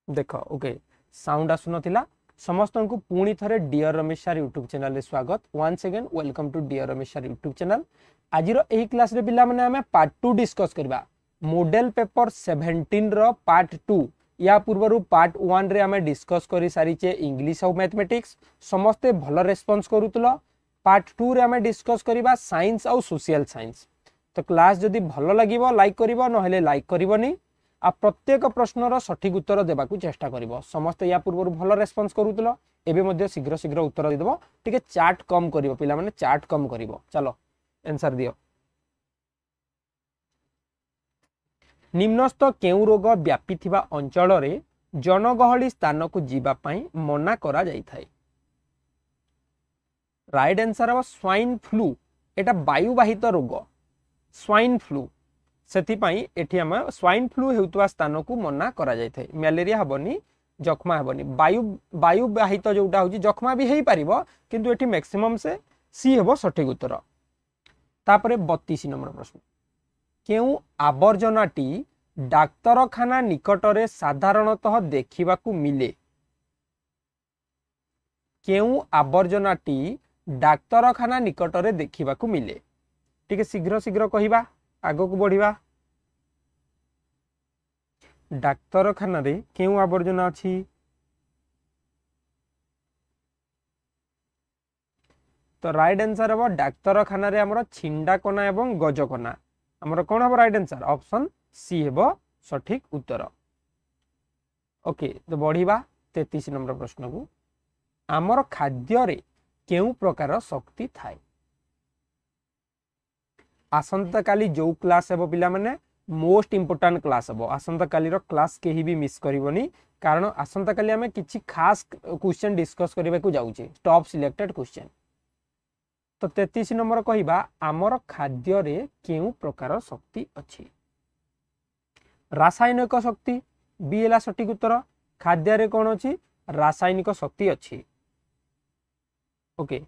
देख okay sound आसुनथिला समस्त को पुणी थरे dear Ramesh sir YouTube channel रे स्वागत once again welcome to dear Ramesh sir YouTube channel. आज एही क्लास रे पिला माने हमें पार्ट 2 डिस्कस करबा मॉडल पेपर 17 रो पार्ट 2। या पूर्वरु पार्ट 1 रे हमें डिस्कस करी सारीचे इंग्लिश और मैथमेटिक्स समस्ते भल रेस्पॉन्स करूतलो। पार्ट 2 रे हमें डिस्कस करबा साइंस और सोशल साइंस। तो क्लास जदी भल लागिवो लाइक करिवो नहले लाइक करिवोनी आ प्रत्येक प्रश्नर सठिक उत्तर देबाकू चेष्टा करिवो। समस्त या पूर्व भल रेस्पॉन्स करूतलो एबे मध्ये शीघ्र शीघ्र उत्तर देदबो। टिके चार्ट कम करिवो पिला माने चार्ट कम करिवो। चलो आंसर दियो। निम्नस्थ केउ रोग व्यापी थिबा अंचल रे जनगहली स्थान को जीवा पई मना करा जाई थाए। राइट आंसर है स्वाइन फ्लू। एटा वायुवाहित रोग स्वाइन फ्लू सेथिपाई एठी हम स्वाइन फ्लू हेउतवा स्थान को मना करा जाय थाए। मलेरिया हबनी जखमा हबनी वायुवाहित जोटा होची जखमा भी हेई परिबो किंतु एठी मैक्सिमम से सी हेबो सठिक उत्तर। तापरे 32 नंबर प्रश्न केउ आवर्जनाटी डाक्तरखाना निकटरे साधारणतः देखिबाकू मिले। केउ आवर्जनाटी डाक्तरखाना निकटरे देखिबाकू मिले। ठीक है शीघ्र शीघ्र कहिबा आगो को बढ़िबा। डाक्तरखाना रे केउ आवर्जना अछि। तो राइट आंसर है डाक्तरखाना रे हमर छिंडाकना एवं गजकना। हमर कोन हो राइट आंसर ऑप्शन सी हेबो सठिक उत्तर। ओके तो बढ़िबा 33 नंबर प्रश्न को हमर खाद्य रे केउ प्रकार शक्ति थाए। आसंता काली जो क्लास हेबो पिला माने मोस्ट इंपोर्टेंट क्लास हेबो। आसंता काली रो क्लास केही भी मिस करिवोनी कारण आसंता काली हमें किछि खास क्वेश्चन डिस्कस करबा को जाउचे टॉप सिलेक्टेड क्वेश्चन। तो 33 नंबर कहिबा हमर खाद्य रे केउ प्रकार शक्ति अछि। रासायनिक शक्ति बी एला सठिक उत्तर। खाद्य रे कोन अछि रासायनिक शक्ति अछि। Okay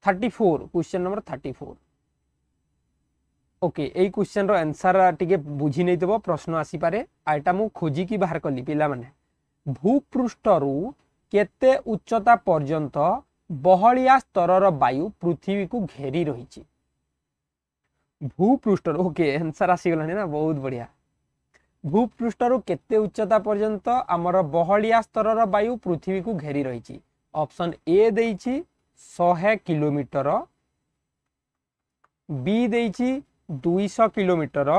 34 question number 34। ओके एई क्वेश्चन रो आंसर टिके बुझी नै देबो प्रश्न आसी पारे आइटा मु खोजी की बाहर कली पिला माने भूपृष्ठ रु केते उच्चता पर्यंत बहलिया स्तरर वायु पृथ्वी को घेरी रहिछि। भूपृष्ठ ओके आंसर आसी गलानी ना बहुत बढ़िया। भूपृष्ठ रु केते उच्चता पर्यंत हमर बहलिया स्तरर वायु पृथ्वी को घेरी रहिछि। ऑप्शन ए देइछि 100 किलोमीटर, बी देइछि 200 किलोमीटर,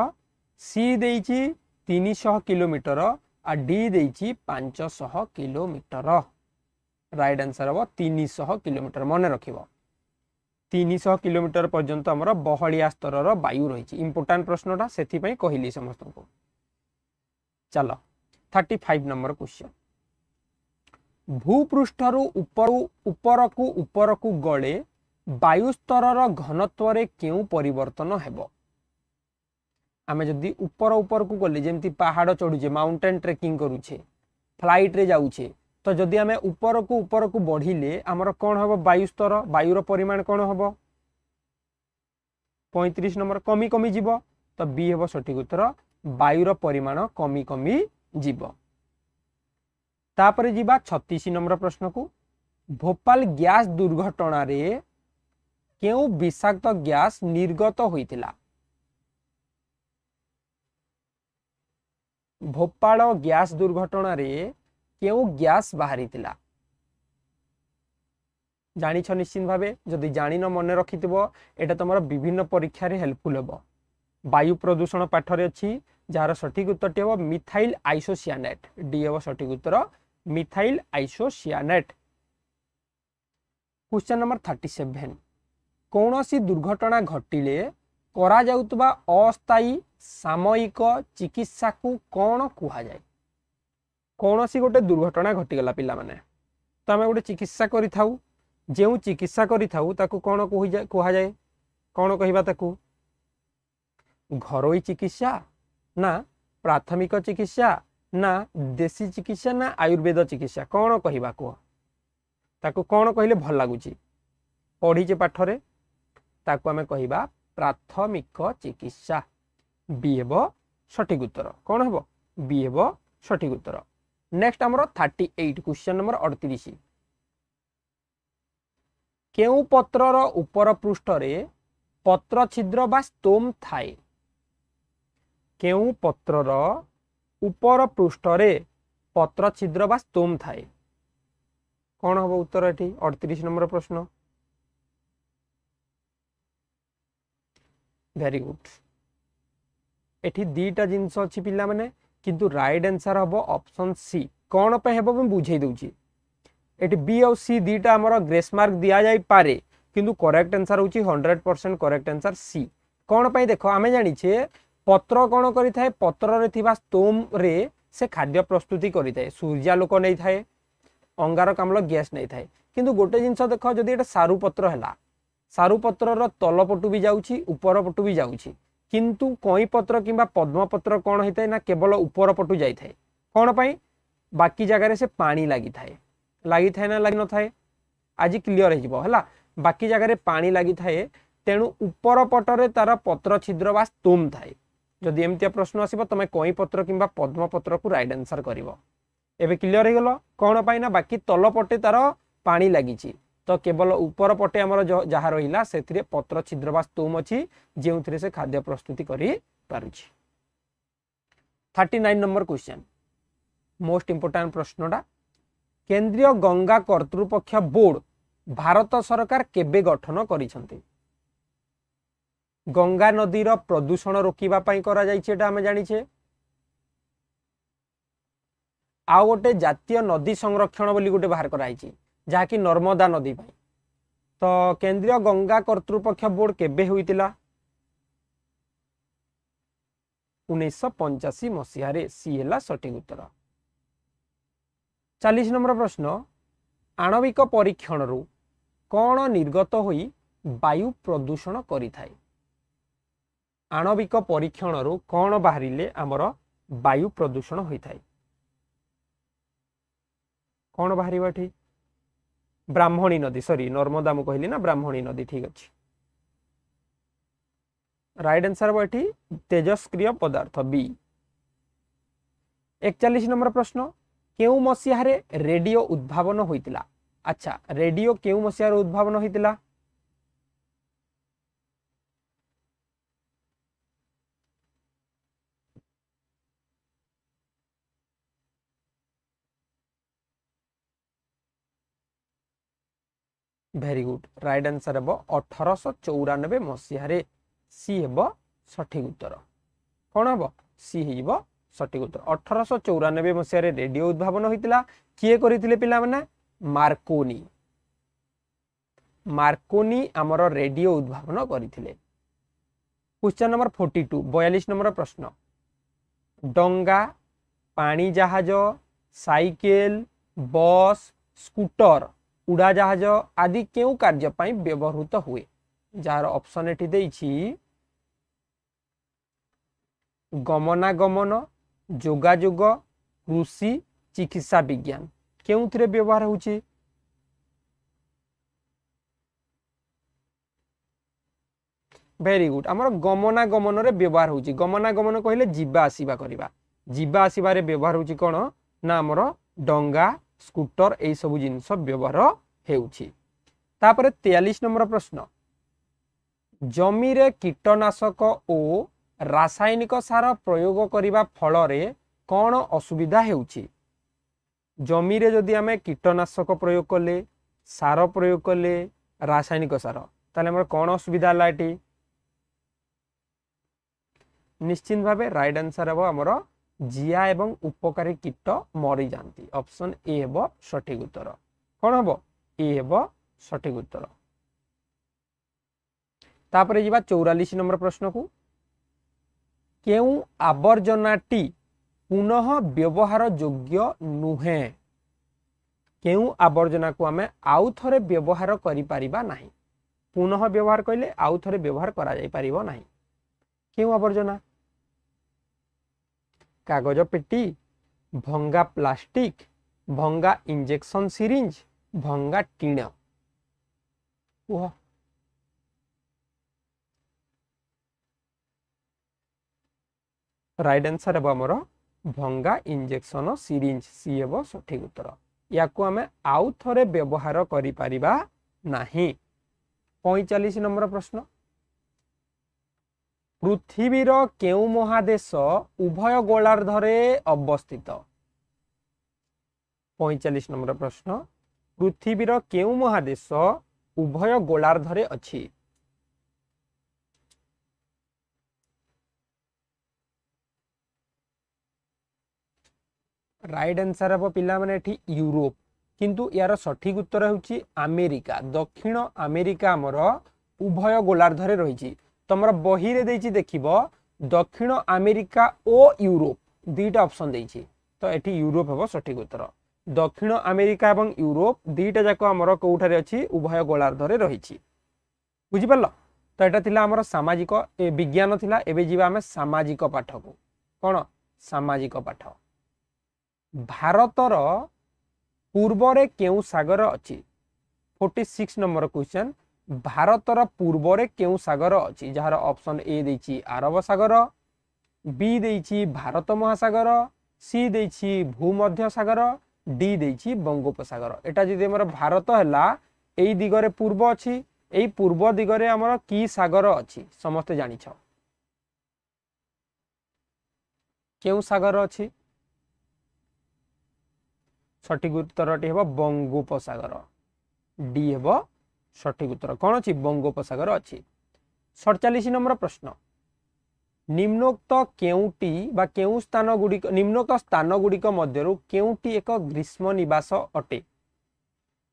सी देइछि 300 किलोमीटर आ डी देइछि 500 किलोमीटर। राइट आंसर हो 300 किलोमीटर। मन रखिबो 300 किलोमीटर पर्यंत हमर बहलिया स्तरर वायु रहिछि। इंपोर्टेंट प्रश्नटा सेथि पई कहिली समस्त को। चलो 35 नंबर क्वेश्चन भूपृष्ठरु ऊपर को गले वायु स्तरर घनत्व रे केउ परिवर्तन हेबो। आमे जदी ऊपर को गले जेमती पहाड़ चढ़ुचे माउंटेन ट्रेकिंग करूचे फ्लाइट रे जाउचे तो जदी आमे ऊपर को बढ़िले हमर कोन हेबो वायु स्तर वायुर परिमाण कोन हेबो 35 नंबर कमी कमी जीवो। तो बी हेबो सठिक उत्तर वायुर परिमाण कमी कमी जीवो। तापरे जीवा 36 नंबर प्रश्न को भोपाल गैस दुर्घटना रे केउ विषाक्त गैस निर्गत होइतिला। भोपाल गैस दुर्घटना रे केउ गैस बाहरीतिला जानि छ निश्चित भाबे जदि जानि न मन रखितबो एटा तमरा विभिन्न परीक्षा रे हेल्पफुल हेबो। वायु प्रदूषण पाठ रे अछि जार सठिक उत्तर हेबो मिथाइल आइसोसियानेट। डी हेबो सठिक उत्तर मिथाइल आइसोसियानेट। क्वेश्चन नंबर 37 कौनसी दुर्घटना घटिले करा जाउतबा अस्थायी सामयिक चिकित्सा को कौन कुहा जाए। कौनसी गोटे दुर्घटना घटिगला पिला माने तो आमे गोटे चिकित्सा करि थाउ जेउ चिकित्सा करि थाउ ताकू कौन कुहा जाए कौन कहिबा ताकू घरोई चिकित्सा ना प्राथमिक चिकित्सा ना देसी चिकित्सा ना आयुर्वेद चिकित्सा कौन कहिबा को ताकू कौन कहले भल लागुची पढ़ीचे पाठरे ताको आमे कहिबा प्राथमिक चिकित्सा। बी हेबो सठिक उत्तर। कौन हेबो? बी हेबो सठिक उत्तर। नेक्स्ट हमरो 38 क्वेश्चन नंबर 38। केउ पत्रर उपर पृष्ठ रे पत्र छिद्र बा स्तोम थाए? केउ पत्रर उपर पृष्ठ रे पत्र छिद्र बा स्तोम थाए? कौन हम उत्तर एटी 38 नंबर प्रश्न। Very good. एटी दीटा जिनस अछि पिला माने, किंतु राइट आंसर हम ऑप्शन सी। कौन पे हेबो मैं बुझाई दउची। एटी बी और सी दीटा हमर ग्रेस मार्क दिया जाई पारे, किंतु करेक्ट आंसर होची 100% करेक्ट आंसर सी। कौन पे देखो आमे जानि छे पत्र कौन करि थाए, पत्र रे थिबा स्तोम रे से खाद्य प्रस्तुति करि थाए। सूर्यालोक नै थाए, अंगारकाम्ल गैस नहीं थाए। किंतु गोटे जिनस देखो जदि एटा सारू पत्र हैला, सारू पत्र रो तल पटु भी जाउची ऊपर पटु भी जाउची, किंतु कई पत्र किंबा पद्म पत्र कौन होइताय ना केवल ऊपर पटु जाई थाए। कौन पई? बाकी जगह से पानी लगी थाए ना लगी न थाए? आज क्लियर हो जिवो हला। बाकी जगह पानी लगी थाए, तेणु ऊपर पटरे तार पत्र छिद्र बा स्तोम थाए। जदि एमतिया प्रश्न आसीबो तमे कई पत्र किंबा पद्म पत्र को राइट आंसर करिवो। एबे क्लियर हो गलो। कौन पाई ना बाकी तल पटे तार पानी लागिची, तो केवल ऊपर पटे हमर जहा रहिला सेथिरे पत्र छिद्र बा स्तोम अछि, जेउथिरे से खाद्य प्रस्तुति करि पारुची। 39 नंबर क्वेश्चन, मोस्ट इंपोर्टेंट प्रश्नटा। केंद्रीय गंगा कर्तृपक्ष बोर्ड भारत सरकार केबे गठन करिसंती? गंगा नदीर प्रदूषण रोकिबा पई करा जाइछे, एटा हमें जानिछे। आउ गोटे जातीय नदी संरक्षण बोली गोटे बाहर कराई, जहाँकि नर्मदा नदी पाई। तो केंद्रीय गंगा कर्तृपक्ष बोर्ड केबे हुईतिला? 1985 मसीहा रे। सी हैला सठिक उत्तर। 40 नंबर प्रश्न, आणविक परीक्षण रु कौन निर्गत होई वायु प्रदूषण करि थाए? आणविक परीक्षण रु कौन बाहरिले आमर वायु प्रदूषण होई थाए? कौन बाहरिबा एठी? ब्राह्मणी नदी, सॉरी नर्मदा मु कहली ना, ब्राह्मणी नदी। ठीक अछि। राइट आंसर बो एठी तेजस्क्रिय पदार्थ बी। 41 नंबर प्रश्न, केउ मसीहा रे रेडियो उद्भावन होइतिला? अच्छा, रेडियो केउ मसीहा रे उद्भावन होइतिला? Very good. राइट आंसर हेबो 1894 मसीहा रे। सी हेबो सठिक उत्तर। कौन हेबो? सी हेबो सठिक उत्तर। 1894 मसीहा रे रेडियो उद्भावन होइतिला। किए करिथिले पिला माने? मार्कोनी। मार्कोनी आमर रेडियो उद्भावन करिथिले। क्वेश्चन नंबर 42, 42 नंबर प्रश्न, डंगा, पानी जहाज, साइकेल, बस, स्कूटर, उड़ा जहाज आदि केउ कार्य पाई व्यवहृत हुए? जार ऑप्शन एठी देइछि गमनागमन, जोगाजोग, कृषि, चिकित्सा विज्ञान। केउथिरे व्यवहार होछि? Very good. आमर गमनागमन रे व्यवहार होछि। गमनागमन कहले जीवा आसीबा करिबा। जीवा आसीबा रे व्यवहार होछि कोन ना आमर डंगा, स्कूटर एई सब जिंस व्यवहार हेउछि। तापरे 43 नंबर प्रश्न, जमी रे कीटनाशक ओ रासायनिक सार प्रयोग करिबा फल रे कोन असुविधा हेउछि? जमी रे जदि आमे कीटनाशक प्रयोग कले, सार प्रयोग कले, रासायनिक सार, ताले हमर कोन असुविधा हला एटी? निश्चित भावे राइट आंसर हेबो हमर जिया एवं उपकारी कीट मरी जांती। ऑप्शन ए हेबो सठिक उत्तर। कोन हेबो? ए हेबो सठिक उत्तर। तापरे जिबा 44 नंबर प्रश्न को, केउ आवर्जनाटी पुनः व्यवहार योग्य नुहे? केउ आवर्जना को आमे आउ थरे व्यवहार करि परिबा नाही? पुनः व्यवहार कइले आउ थरे व्यवहार करा जाई परिबो नाही। केउ आवर्जना? कागज पेटी, भंगा प्लास्टिक, भंगा इंजेक्शन सिरिंज, भंगा टीण। राइट आंसर है हमर भंगा इंजेक्शन सिरिंज सी हेबो सठिक उत्तर या को हमें आउ थरे व्यवहार करि परिबा नाही 45 नंबर प्रश्न पृथ्वीर केउ महादेश उभय गोलार्धरे अवस्थित 45 नंबर प्रश्न पृथ्वीर केउ महादेश उभय गोलार्धरे अछि राइट आंसर हम पिला माने एठी यूरोप किंतु यार सठिक उत्तर होची अमेरिका दक्षिण अमेरिका हमर उभय गोलार्धरे रहिछि तमरा बही रे देछि देखिबो दक्षिण अमेरिका ओ यूरोप दुईटा ऑप्शन देछि तो एठी यूरोप हबो सठिक उत्तर दक्षिण अमेरिका एवं यूरोप दुईटा जाक हमर कोठारे अछि उभय गोलार्धरे रहिछि बुझि परलो तो एटा थिला हमर सामाजिक विज्ञान थिला एबे जीवा हमें सामाजिक पाठ को कोन सामाजिक पाठ भारतर पूर्वरे केउ सागर अछि 46 नंबर क्वेश्चन भारतर पूर्वरे केउ सागर अछि जहार ऑप्शन ए देछि अरब सागर बी देछि भारत महासागर सी देछि भूमध्य सागर डी देछि बंगोपसागर एटा जदि हमर भारत हला एई दिगरे पूर्व अछि एई पूर्व दिगरे हमर की सागर अछि समस्त जानि छ केउ सागर अछि सठिक उत्तरटी हेबो बंगोपसागर डी हेबो सठिक उत्तर कोन अछि बंगोपसागर अछि 47 नंबर प्रश्न निम्नोक्त केउटी बा केउ स्थान गुडी निम्नोक्त स्थान गुडी मध्यरु केउटी एक ग्रीष्म निवास अटे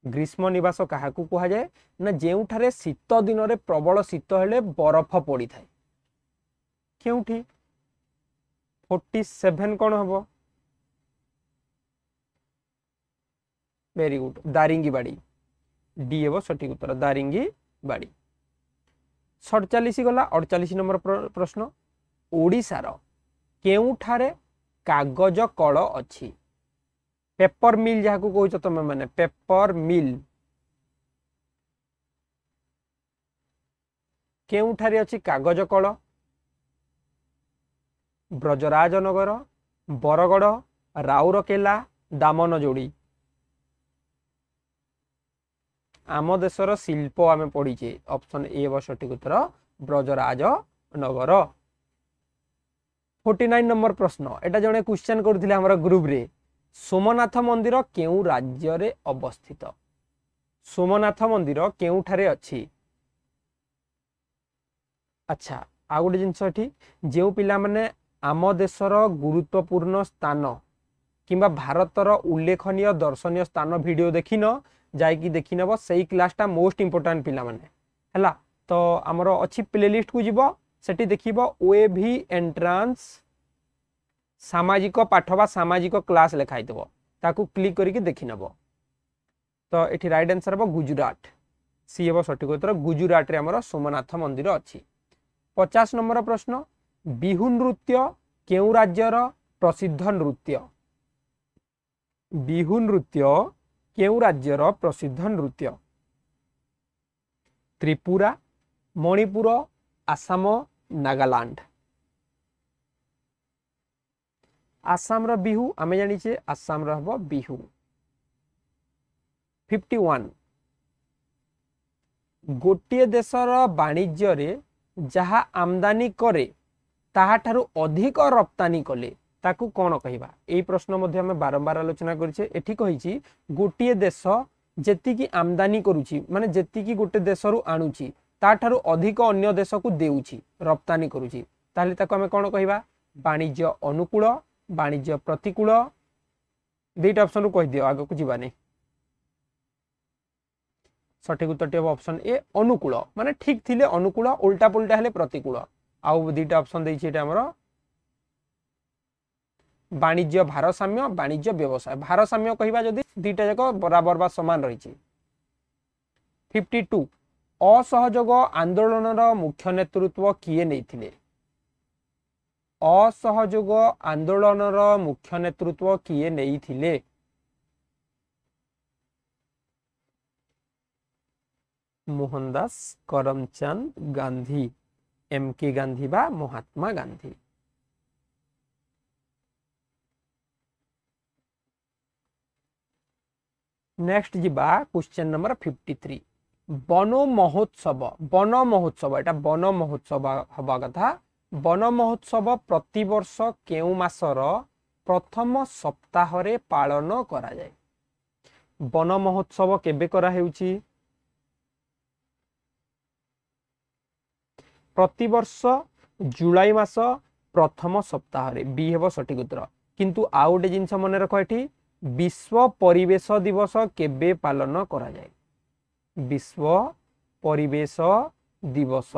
ग्रीष्म निवास काहाकू कहा जाए ना जेउठारे शीत दिन रे प्रबल शीत हेले बरफ पड़ी थाए केउठी 47 कोन हबो वेरी गुड दारिंगी बाड़ी डी हेबो सठिक उत्तर दारिंगी बाड़ी 47 गला 48 नंबर प्रश्न ओडिसार केउठारे कागज कल अछि पेपर मिल जाहाकू कहउछ तमे माने पेपर मिल केउठारे अछि कागज कल ब्रजराजनगर बरगड़ राउरकेला दामनजोड़ी आम देशर शिल्प आम पढ़ीचे ऑप्शन ए सठिक उत्तर ब्रजराज नगर 49 नंबर प्रश्न एटा जने क्वेश्चन करथिले हमर ग्रुप रे सोमनाथ मंदिर केउ राज्य रे अवस्थित सोमनाथ मंदिर केउठारे अछि अच्छा आ गोटे जिंस एठी जेउ पिला माने आम देशर गुरुत्वपूर्ण स्थान किंबा भारतर उल्लेखनीय दर्शनीय स्थान वीडियो देखिन जाइकी देखि नबो सही क्लासटा मोस्ट इंपोर्टेंट पिला माने हला तो हमरो अछि प्लेलिस्ट को जीवो सेठी देखिबो ओएवी एंट्रांस सामाजिक पाठ बा सामाजिक क्लास लिखाइ देबो ताकू क्लिक करिके देखि नबो तो एठी राइट आंसर हो गुजरात सी हेबो सठिक उत्तर गुजरात रे हमरो सोमनाथ मंदिर अछि 50 नंबर प्रश्न बिहु नृत्य केउ राज्यर प्रसिद्ध नृत्य बिहु नृत्य केउ राज्यर प्रसिद्ध नृत्य त्रिपुरा मणिपुर आसाम नागालैंड आसाम रो बिहु आमे जानि छे आसाम रो हबो बिहु 51 गोटिए देशर वाणिज्य रे जहा आमदानी करे ताहा ठारू अधिक रप्तानी कले ताकू कोन कहिबा एई प्रश्न मध्ये हम बारंबार आलोचना करिछे एठी कहिछि गोटिए देश जेति की आमदानी करूछि माने जेति की गोटे देशरू आणुछि ता ठारू अधिक अन्य देश को देउछि रप्तानी करूछि ताले ताको हम कोन कहिबा वाणिज्य अनुकूल वाणिज्य प्रतिकूल दुईटा ऑप्शन रू कहि दियो आगो को जिबा नै सठिक उत्तर ऑप्शन ए अनुकूल माने ठीक थिले अनुकूल उल्टा पुल्टा हेले प्रतिकूल आउ दुईटा ऑप्शन दैछि एटा हमरो वाणिज्य भारसाम्य वाणिज्य व्यवसाय भारसाम्य कहिबा जदी दुईटा जाक बराबर बा समान रहिछि 52 असहयोग आंदोलनर मुख्य नेतृत्व किए नैथिले असहयोग आंदोलनर मुख्य नेतृत्व किए नैथिले मोहनदास करमचंद गांधी एम के गांधी बा महात्मा गांधी नेक्स्ट जीवा क्वेश्चन नंबर 53 वन महोत्सव एटा वन महोत्सव हवा कथा वन महोत्सव प्रतिवर्ष केउ मासर प्रथम सप्ताह रे पालन करा जाए वन महोत्सव केबे करा हेउची प्रतिवर्ष जुलाई मास प्रथम सप्ताह रे बी हेबो सठिक उत्तर किंतु आउ गोटे जिनस मन रख एठी विश्व परिवेश दिवस केबे पालन करा जाए विश्व परिवेश दिवस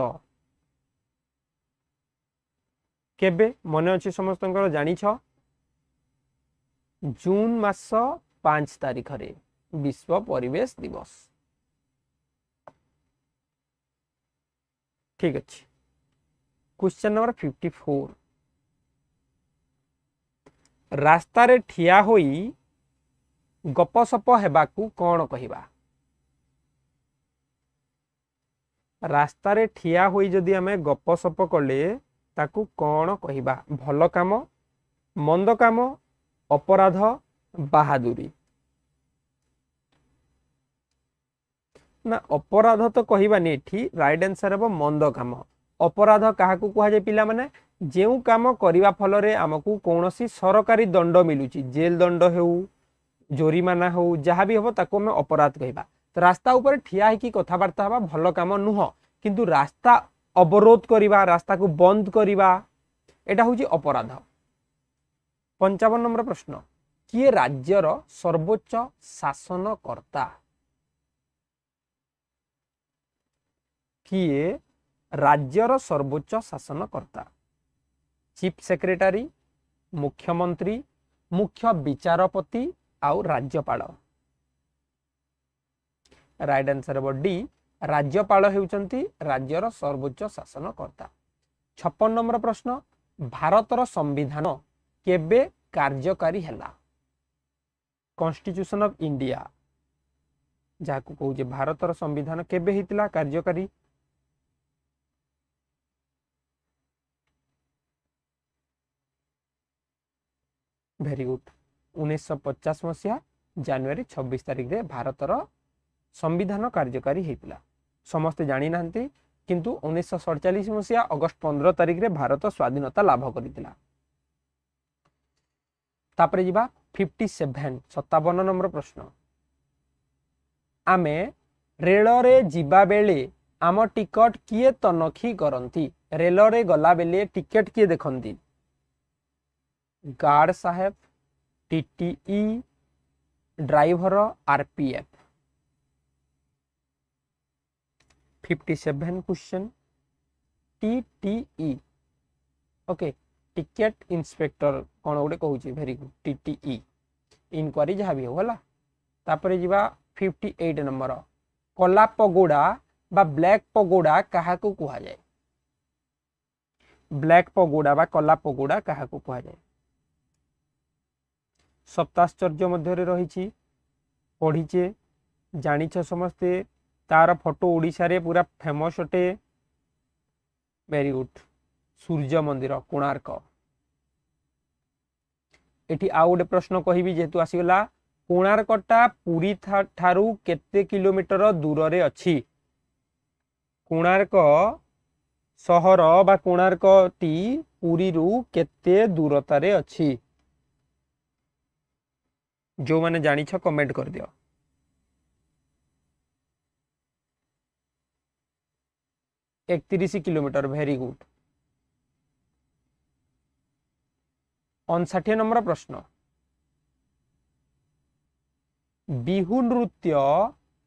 केबे मन अछि समस्तंकर जानि छ जून मास 5 तारिख रे विश्व परिवेश दिवस ठीक अछि क्वेश्चन नंबर 54 रास्ता रे ठिया होई गपसप हेबाकू कोन कहिबा रास्ता रे ठिया होई जदि हमें गपसप कले ताकू कोन कहिबा भल काम मंद काम अपराध बहादुरी ना अपराध तो कहबानी एठी राइट आंसर है मंद काम अपराध क्या कह जाए पिला माने जेउ काम करिवा फल रे हमकू कौनसी सरकारी दंड मिलुची जेल दंड हो जोरिमाना हो जहाँ भी हम ताको हमें अपराध कहबा तो रास्ता ऊपर ठिया होगी कथबार्ता हवा भल काम नुह किंतु रास्ता अवरोध करिवा रास्ता को बंद करिवा एटा होची अपराध 55 नंबर प्रश्न किए राज्यर सर्वोच्च शासनकर्ता किए राज्यर सर्वोच्च शासनकर्ता चीफ सेक्रेटरी मुख्यमंत्री मुख्य विचारपति आउ राज्यपाल राइट आंसर है डी राज्यपाल हेउचंती राज्यर सर्वोच्च शासनकर्ता 56 नंबर प्रश्न भारतर संविधान केबे कार्यकारी हैला कॉन्स्टिट्यूशन ऑफ इंडिया जाको कहूजे भारतर संविधान केबे हितला कार्यकारी वेरी गुड 1950 मसीहा जनवरी 26 तारिख रे भारतर संविधान कार्यकारी हेतिला समस्त जानी नांती किंतु 1947 मसीहा अगस्त 15 तारिख रे भारत स्वाधीनता लाभ करितिला तापरे जिबा 57 नंबर प्रश्न आमे रेल रे जिबा बेले आम टिकट किए तनखी करंती रेल रे गला बेले टिकट किए देखंती गार्ड साहेब TTE driver RPF 57 question TTE okay ticket inspector कौन गोटे कहूँ वेरी गुड टीटीई इनक्वारी जहाँ भी होला तापरे जिबा 58 नंबर कला पगोड़ा बा ब्लैक पगोड़ा कहा को कहा जाए ब्लैक पगोड़ा बा कला पगोड़ा कहा को कहा जाए सप्ताश्चर्य मध्य रही पढ़ीचे जानिछ समस्ते तार फोटो ओडिशा रे पूरा फेमस अटे वेरी गुड सूर्य मंदिर कोणार्क एठी आ गोटे प्रश्न कहबी जेतु आसीगला कोणार्कटा पुरी ठारू केते किलोमीटर दूर रे अछि कोणार्क सहर बा कोणार्क टी पुरी रु केते दूरता रे अछि जो माने जानिछ कमेंट कर दियो 31 किलोमीटर वेरी गुड 59 नंबर प्रश्न बिहु नृत्य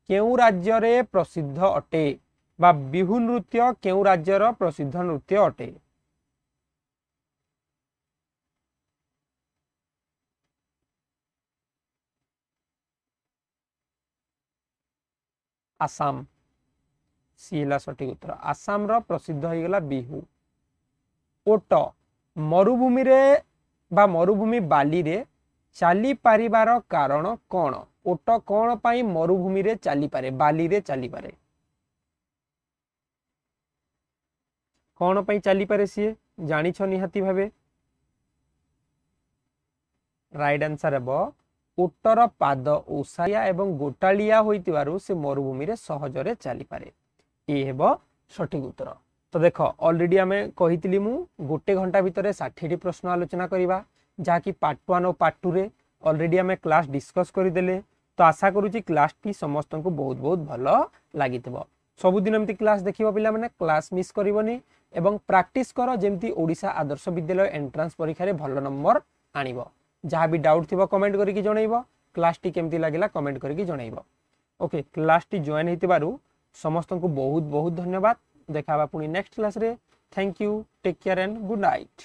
केउ राज्य रे प्रसिद्ध अटे बा बिहु नृत्य केउ राज्यर प्रसिद्ध नृत्य अटे आसाम सीला सठिक उत्तर आसाम रो प्रसिद्ध हो गला बिहु ओट मरुभूमि रे बा मरुभूमि बाली रे चाली पारिबार कारण कौन ओट कौन पाई मरुभूमि रे चाली पारे बाली रे चाली पारे कौन पाई चाली पारे सी जानिछ निहाती भाबे राइट आंसर है ओटर पाद ओसारिया एवं गोटालिया होइतिबारु से मरुभूमि रे सहजरे चली पारे। ये हेबो सठिक उत्तर। तो देख ऑलरेडी आम कही मु गोटे घंटा भितर 60 प्रश्न आलोचना करवा जहाँकि पार्ट 1 और पार्ट 2 रे ऑलरेडी आम क्लास डिस्कस करदेले। तो आशा करुच्ची क्लास टी समस्त को बहुत बहुत भल लगी। सबुदिन एमती क्लास देखिबा पिला माने क्लास मिस करबनी एवं प्रैक्टिस कर जेमती ओडिशा आदर्श विद्यालय एंट्रांस परीक्षा रे भल नंबर आनिबो। जहाँ भी डाउट थिबो कमेंट करके जणैबो। क्लास टी केमती लागिला कमेंट करके जणैबो। ओके क्लास टी जॉइन हेतिबारु समस्त को बहुत बहुत धन्यवाद। देखा पुणी नेक्स्ट क्लास रे। Thank you, take care and good night.